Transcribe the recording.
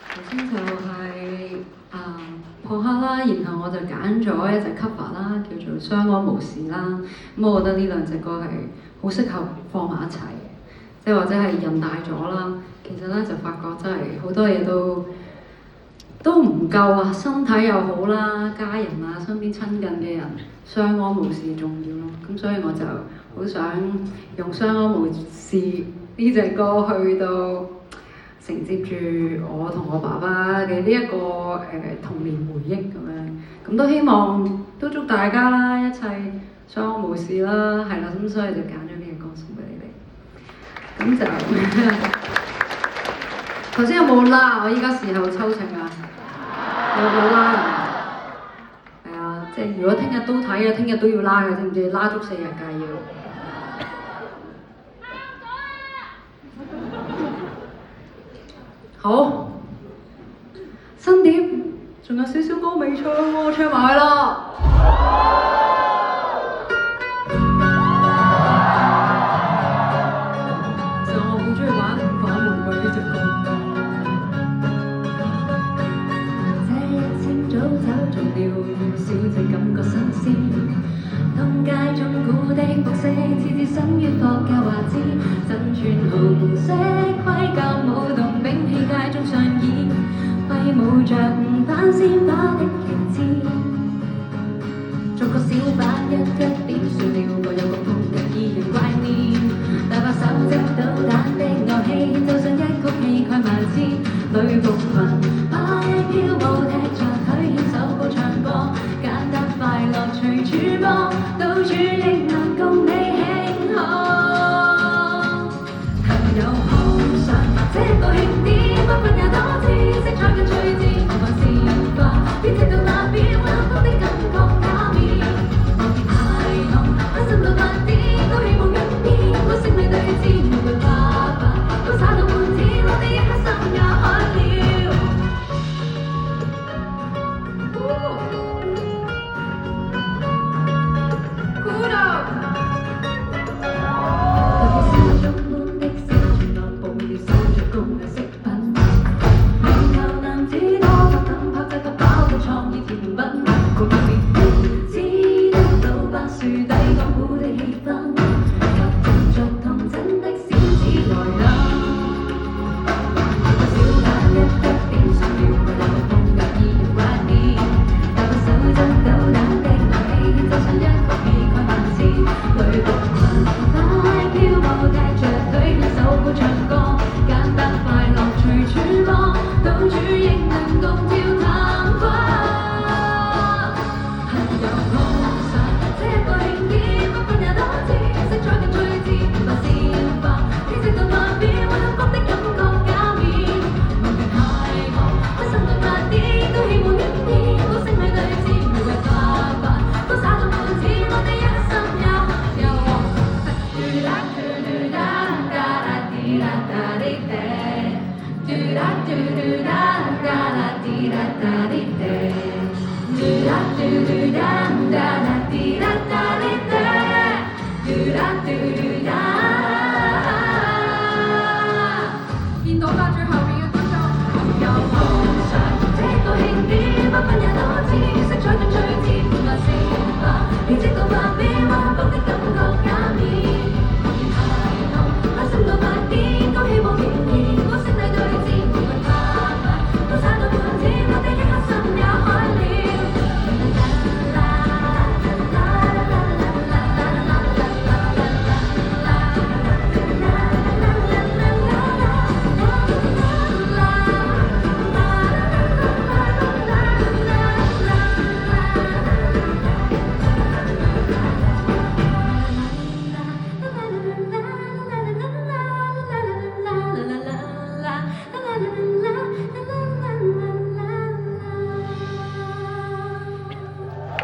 頭先就係破克啦，然後我就揀咗一隻 cover 啦，叫做《相安無事》啦。咁我覺得呢兩隻歌係好適合放埋一齊嘅，即係或者係人大咗啦。其實咧就發覺真係好多嘢都唔夠啊，身體又好啦，家人啊，身邊親近嘅人相安無事重要咯。咁所以我就好想用《相安無事》呢隻歌去到承接住我同我爸爸嘅呢一個童年回憶咁樣，咁都希望都祝大家啦一切相安無事啦，係啦，咁所以就揀咗呢隻歌送俾你哋。咁就頭先有冇拉？我依家時候抽秤啊，有冇拉啊？係啊，即係如果聽日都睇嘅，聽日都要拉嘅，知唔知？拉足4日㗎要。好，新碟仲有少少歌未唱喎，唱埋佢咯。其實我好中意玩《反玫瑰》呢隻歌。這日清早走進了小姐，感覺新鮮。通街中古的服飾，次次想於國教華枝，身穿紅色盔甲舞動，摒棄街中上演，揮舞着反鮮花的旗幟。逐個小板一一點算了，各有各風格，異樣怪念。大把手執導彈的樂器，奏上一曲氣概萬千，女僕裙擺飄舞，踢着腿牽手高唱歌，簡單快樂隨處播，到處亦能共你慶賀。朋友碰上這個慶典，不分也多姿，色彩更趣致，無限鮮花，編織到那邊，溫馨的感覺假面，望見太空，開心到發癲，都希望一邊，高聲裏對峙，玫瑰花瓣，都灑到滿天，我哋一刻心也開了。鼓掌！特別是中般的小傳樂，步調手着工藝飾品，名頭男子多不等，拍製個飽嘅創意甜品，共特別胡子的老伯樹底講古的氣氛，及着童真的小子來臨。小板一得點上了，各有各風格，異樣怪念。大把手執導彈的樂器，奏上一曲氣概萬千，女僕裙擺飄舞，踢着腿牽手高唱歌，簡單快樂隨處播，到處亦能共跳探戈。朋友碰上這個慶典，不分也多姿，色彩更趣致，無限鮮花，編織到萬變，溫馨的感覺假面，望見太空，開心到發癲，都希望一天，高聲裏對峙，玫瑰花瓣，都灑到滿天，我哋一刻心也和。嘟啦嘟嘟啦啦啦滴啦啦滴滴，嘟啦嘟嘟啦啦啦滴啦啦滴滴，嘟啦嘟嘟啦啦啦滴啦啦滴。